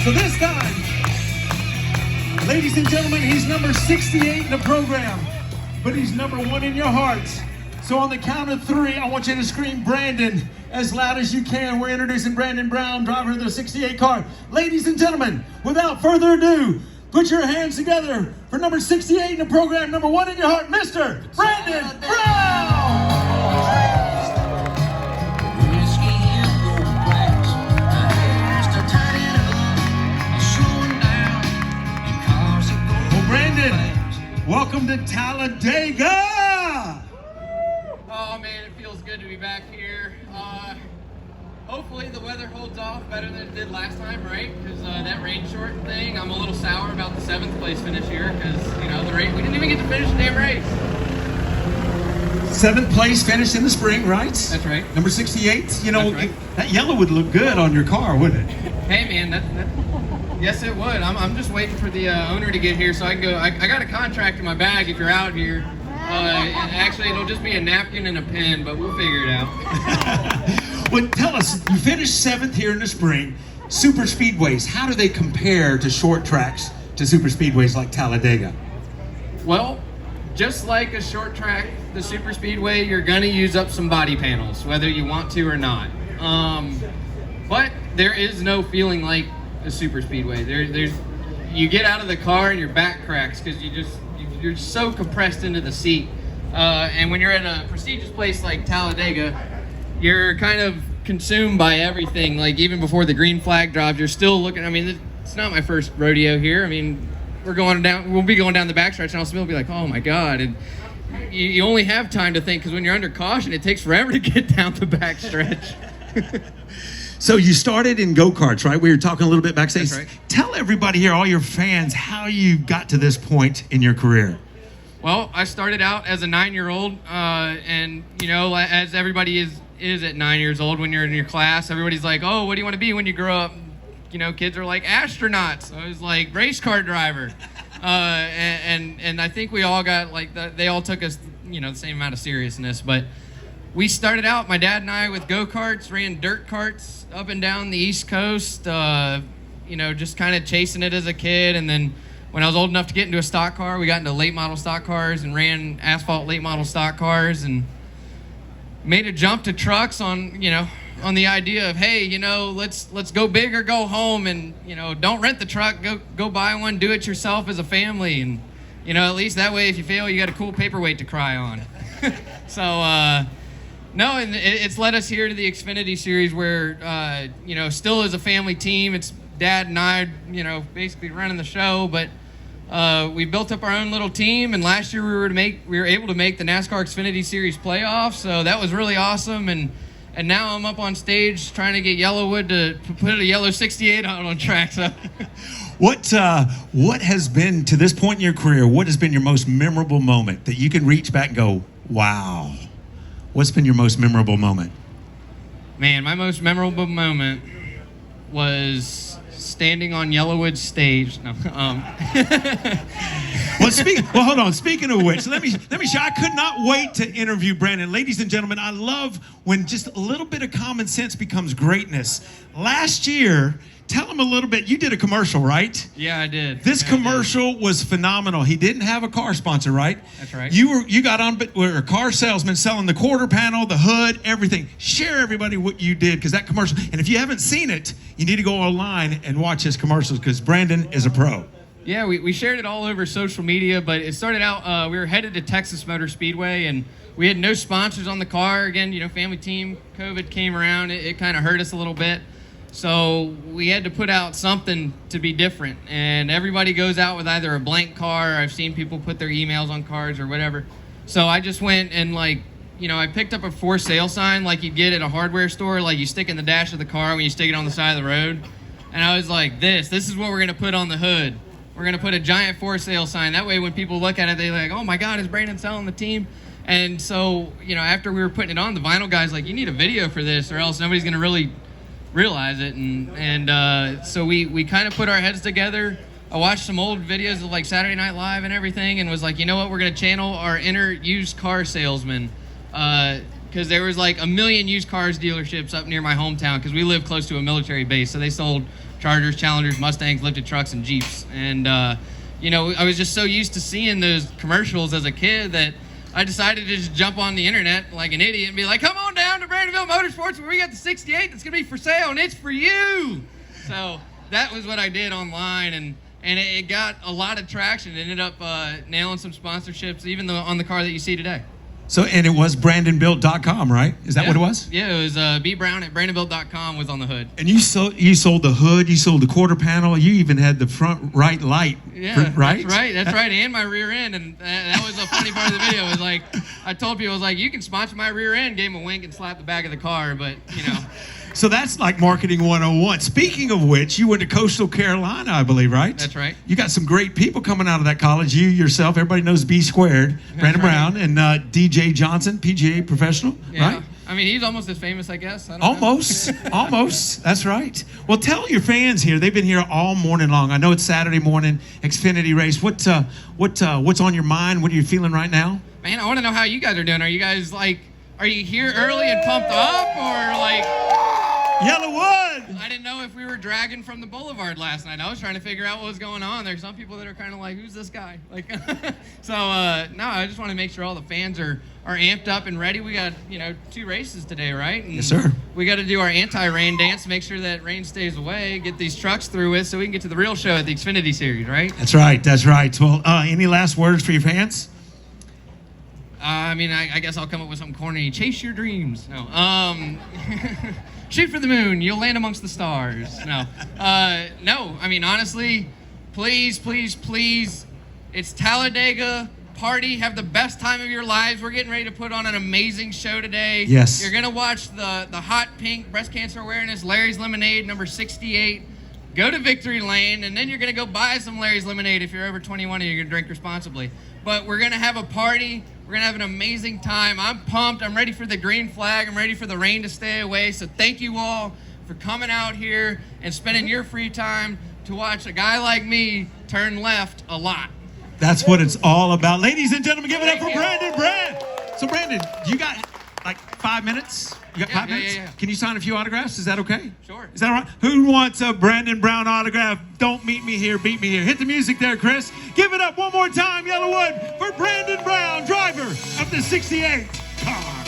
So this time, ladies and gentlemen, he's number 68 in the program, but he's number 1 in your hearts. So on the count of 3, I want you to scream Brandon as loud as you can. We're introducing Brandon Brown, driver of the 68 car. Ladies and gentlemen, without further ado, put your hands together for number 68 in the program, number 1 in your heart, Mr. Brandon Brown! Well, Brandon, welcome to Talladega! Oh man, it feels good to be back here. Hopefully the weather holds off better than it did last time, right? Because that rain short thing, I'm a little sour about the 7th place finish here because, you know, the rain, we didn't even get to finish the damn race. 7th place finish in the spring, right? That's right. Number 68. You know, right. That yellow would look good on your car, wouldn't it? Hey man, yes it would. I'm just waiting for the owner to get here so I can go. I got a contract in my bag if you're out here. Actually, it'll just be a napkin and a pen, but we'll figure it out. Well, tell us, you finished 7th here in the spring. Super speedways, how do they compare to short tracks to super speedways like Talladega? Well, just like a short track, the super speedway, you're gonna use up some body panels, whether you want to or not. But there is no feeling like a super speedway. There's you get out of the car and your back cracks because you're so compressed into the seat. And when you're at a prestigious place like Talladega, you're kind of consumed by everything. Like even before the green flag drops, you're still looking. I mean, it's not my first rodeo here. I mean, we'll be going down the backstretch and I'll still be like, oh my God. And you only have time to think because when you're under caution, it takes forever to get down the backstretch. So you started in go-karts, right? We were talking a little bit backstage. That's right. Tell everybody here, all your fans, how you got to this point in your career. Well, I started out as a 9-year-old, and you know, as everybody is at 9 years old when you're in your class, everybody's like, oh, what do you want to be when you grow up? You know, kids are like astronauts. I was like race car driver, and I think we all got like they all took us, you know, the same amount of seriousness, but. We started out, my dad and I, with go-karts, ran dirt carts up and down the East Coast, you know, just kind of chasing it as a kid. And then when I was old enough to get into a stock car, we got into late model stock cars and ran asphalt late model stock cars and made a jump to trucks on, you know, on the idea of, hey, you know, let's go big or go home and, you know, don't rent the truck, go buy one, do it yourself as a family. And, you know, at least that way if you fail, you got a cool paperweight to cry on. So, no, and it's led us here to the Xfinity series where, you know, still as a family team, it's Dad and I, you know, basically running the show, but we built up our own little team, and last year we were able to make the NASCAR Xfinity Series playoffs, so that was really awesome, and now I'm up on stage trying to get Yellowwood to put a yellow 68 on track, so. What has been, to this point in your career, what has been your most memorable moment that you can reach back and go, wow? What's been your most memorable moment? Man, my most memorable moment was standing on Yellowwood's stage. No, Well, hold on. Speaking of which, let me show. I could not wait to interview Brandon. Ladies and gentlemen, I love when just a little bit of common sense becomes greatness. Last year, tell him a little bit. You did a commercial, right? Yeah, I did. This commercial was phenomenal. He didn't have a car sponsor, right? That's right. You got on, but were a car salesman selling the quarter panel, the hood, everything. Share everybody what you did, because that commercial. And if you haven't seen it, you need to go online and watch his commercials, because Brandon is a pro. Yeah, we shared it all over social media, but it started out, we were headed to Texas Motor Speedway, and we had no sponsors on the car. Again, you know, family team, COVID came around, it kind of hurt us a little bit. So we had to put out something to be different, and everybody goes out with either a blank car, or I've seen people put their emails on cards or whatever. So I just went and, like, you know, I picked up a for sale sign like you'd get at a hardware store, like you stick in the dash of the car when you stick it on the side of the road. And I was like, this is what we're going to put on the hood. We're going to put a giant for sale sign. That way when people look at it, they're like, oh my God, is Brandon selling the team? And so, you know, after we were putting it on, the vinyl guy's like, you need a video for this or else nobody's going to really realize it. And so we kind of put our heads together. I watched some old videos of like Saturday Night Live and everything and was like, you know what, we're going to channel our inner used car salesman. Because there was like 1 million used cars dealerships up near my hometown because we live close to a military base. So they sold Chargers, Challengers, Mustangs, lifted trucks, and Jeeps. And, you know, I was just so used to seeing those commercials as a kid that I decided to just jump on the internet like an idiot and be like, come on down to Brandonville Motorsports where we got the 68 that's going to be for sale, and it's for you. So that was what I did online, and it got a lot of traction. It ended up nailing some sponsorships, even on the car that you see today. So, and it was BrandonBuilt.com, right? Is that what it was? Yeah, it was bbrown@brandonbuilt.com was on the hood. And you sold the hood, you sold the quarter panel, you even had the front right light, right? That's right, and my rear end. And that was a funny part of the video. It was like, I told people, I was like, you can sponsor my rear end, gave him a wink and slapped the back of the car, but, you know. So that's like marketing 101. Speaking of which, you went to Coastal Carolina, I believe, right? That's right. You got some great people coming out of that college. You yourself, everybody knows B Squared, Brandon Brown, and DJ Johnson, PGA professional, right? I mean, he's almost as famous, I guess. I don't know. Almost. That's right. Well, tell your fans here. They've been here all morning long. I know it's Saturday morning, Xfinity race. What's on your mind? What are you feeling right now? Man, I want to know how you guys are doing. Are you guys are you here early and pumped up, or like? Yellowwood! I didn't know if we were dragging from the boulevard last night. I was trying to figure out what was going on. There's some people that are kind of like, who's this guy? Like, so, no, I just want to make sure all the fans are amped up and ready. We got, 2 races today, right? And yes, sir. We got to do our anti-rain dance, make sure that rain stays away, get these trucks through with so we can get to the real show at the Xfinity Series, right? That's right. Well, any last words for your fans? I mean, I guess I'll come up with something corny. Chase your dreams. No. Shoot for the moon. You'll land amongst the stars. No. No. I mean, honestly, please, please, please. It's Talladega. Party. Have the best time of your lives. We're getting ready to put on an amazing show today. Yes. You're going to watch the Hot Pink Breast Cancer Awareness Larry's Lemonade, number 68. Go to Victory Lane, and then you're going to go buy some Larry's Lemonade if you're over 21 and you're going to drink responsibly. But we're going to have a party. We're going to have an amazing time. I'm pumped. I'm ready for the green flag. I'm ready for the rain to stay away. So thank you all for coming out here and spending your free time to watch a guy like me turn left a lot. That's what it's all about. Ladies and gentlemen, give it up for Brandon Brown. So, Brandon, you got like 5 minutes? You got 5 minutes? Yeah. Can you sign a few autographs? Is that okay? Sure. Is that all right? Who wants a Brandon Brown autograph? Don't meet me here, beat me here. Hit the music there, Chris. Give it up one more time, Yellowwood, for Brandon Brown, driver of the 68 car.